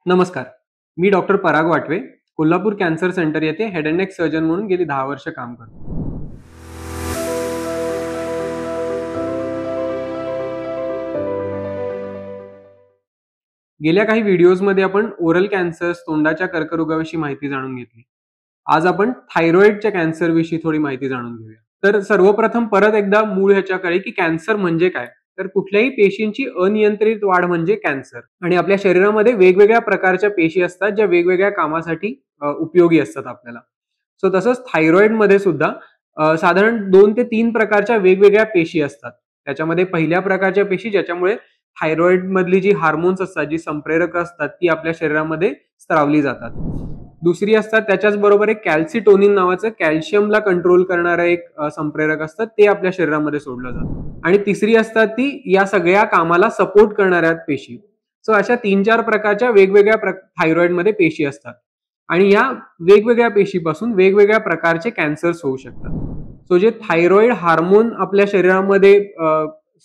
नमस्कार. मी डॉक्टर पराग Watve, Kolhapur cancer centre येथे head and neck surgeon म्हणून गेली 10 वर्ष काम करतो. गेल्या काही व्हिडिओजमध्ये आपण ओरल कॅन्सर्स, तोंडाच्या कर्करोगाविषयी माहिती जाणून घेतली. आज आपण थायरॉइडच्या कॅन्सरविषयी थोडी माहिती जाणून घेऊया. तर सर्वप्रथम परत एकदा मूळ ह्याच्याकडे की कॅन्सर म्हणजे काय? तर कुठल्याही पेशींची अनियंत्रित वाढ म्हणजे कॅन्सर. आणि आपल्या शरीरामध्ये वेगवेगळ्या प्रकारच्या पेशी असतात ज्या वेगवेगळ्या कामासाठी उपयोगी असतात आपल्याला. सो तसंच थायरॉइडमध्ये सुद्धा साधारण 2 ते 3 प्रकारच्या वेगवेगळ्या पेशी असतात. त्याच्यामध्ये पहिल्या प्रकारच्या पेशी ज्याच्यामुळे थायरॉइड मधली जी हार्मोन्स असतात, जी संप्रेरक असतात, ती आपल्या शरीरामध्ये स्त्रावली जातात. दुसरी असतात त्याच्याच बरोबर एक कॅल्सिटोनिन नावाचं कॅल्शियमला कंट्रोल करणारं एक संप्रेरक असतं, ते आपल्या शरीरामध्ये सोडलं जातं. आणि तिसरी असतात ती या सगळ्या कामाला सपोर्ट करणाऱ्या पेशी. सो अशा 3-4 प्रकारच्या वेगवेगळ्या थायरॉइडमध्ये पेशी असतात. आणि या वेगवेगळ्या पेशीपासून वेगवेगळ्या प्रकारचे कॅन्सर्स होऊ शकतात. सो जे थायरॉइड हार्मोन आपल्या शरीरामध्ये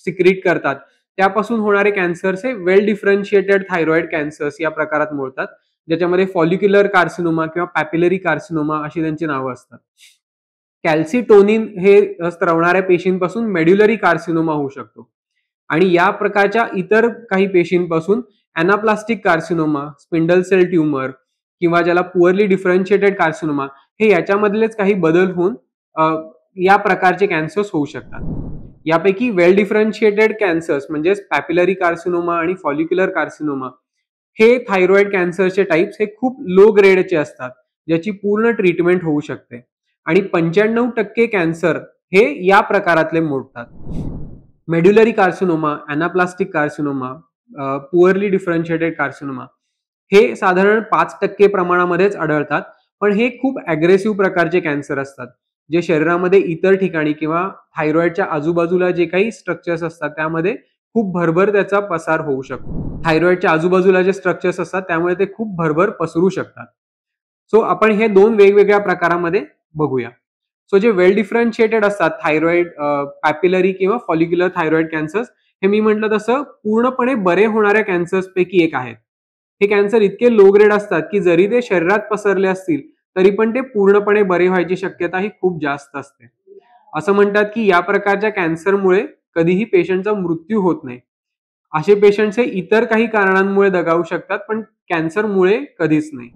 सिक्रीट करतात, त्यापासून होणारे कॅन्सर्स हे वेल डिफरन्शिएटेड थायरॉइड कॅन्सर्स या प्रकारात मोडतात, ज्याच्यामध्ये फॉलिक्युलर कार्सिनोमा किंवा पॅपिलरी कार्सिनोमा अशी त्यांची नावं असतात. कॅल्सिटोनिन हे स्त्रवणाऱ्या पेशींपासून मेड्युलरी कार्सिनोमा होऊ शकतो. आणि या प्रकारच्या इतर काही पेशींपासून अनाप्लास्टिक कार्सिनोमा, स्पिंडल सेल ट्यूमर किंवा ज्याला पुअरली डिफरन्शिएटेड कार्सिनोमा, हे याच्यामधलेच काही बदल होऊन या प्रकारचे कॅन्सर्स होऊ शकतात. यापैकी वेल डिफरन्शिएटेड कॅन्सर्स म्हणजे पॅपिलरी कार्सिनोमा आणि फॉलिक्युलर कार्सिनोमा हे थायरॉइड कॅन्सरचे टाइप्स हे खूप लो ग्रेडचे असतात, ज्याची पूर्ण ट्रीटमेंट होऊ शकते. आणि 95% कॅन्सर हे या प्रकारातले मोडतात. Medullary carcinoma, anaplastic carcinoma, poorly differentiated carcinoma हे साधारण 5% प्रमाणामध्येच आढळतात, पण हे खूप अग्रेसिव्ह प्रकारचे कॅन्सर असतात, जे शरीरामध्ये इतर ठिकाणी किंवा थायरॉइडच्या आजूबाजूला जे काही स्ट्रक्चर्स असतात त्यामध्ये खूप भरभर त्याचा पसार होऊ शकतो. थायरॉइडच्या आजूबाजूला जे स्ट्रक्चर्स असतात त्यामुळे ते खूप भरभर पसरू शकतात. सो आपण हे 2 वेगवेगळ्या प्रकारामध्ये बघूया. सो जे वेल डिफरन्शिएटेड असतात थायरॉइड, पॅपिलरी किंवा फॉलिक्युलर थायरॉइड कॅन्सर्स, हे मी म्हटलं तसं पूर्णपणे बरे होणाऱ्या कॅन्सर्स पैकी एक आहेत. हे कॅन्सर इतके लो ग्रेड असतात की जरी ते शरीरात पसरले असतील तरी पण ते पूर्णपणे बरे व्हायची शक्यता ही खूप जास्त असते. असं म्हणतात की या प्रकारच्या कॅन्सरमुळे कधीही पेशंटचा मृत्यू होत नाही. असे पेशंट्स हे इतर काही कारणांमुळे दगावू शकतात, पण कॅन्सरमुळे कधीच नाही.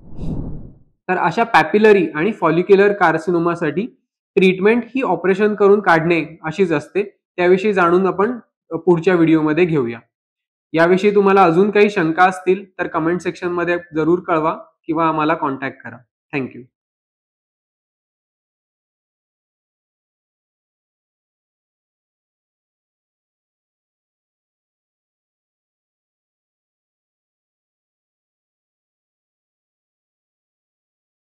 तर अशा पॅपिलरी आणि फॉलिक्युलर कार्सिनोमासाठी ट्रीटमेंट ही ऑपरेशन करून काढणे अशीच असते. त्याविषयी जाणून आपण पुढच्या व्हिडिओमध्ये घेऊया. याविषयी तुम्हाला अजून काही शंका असतील तर कमेंट सेक्शनमध्ये जरूर कळवा किंवा आम्हाला कॉन्टॅक्ट करा. Thank you.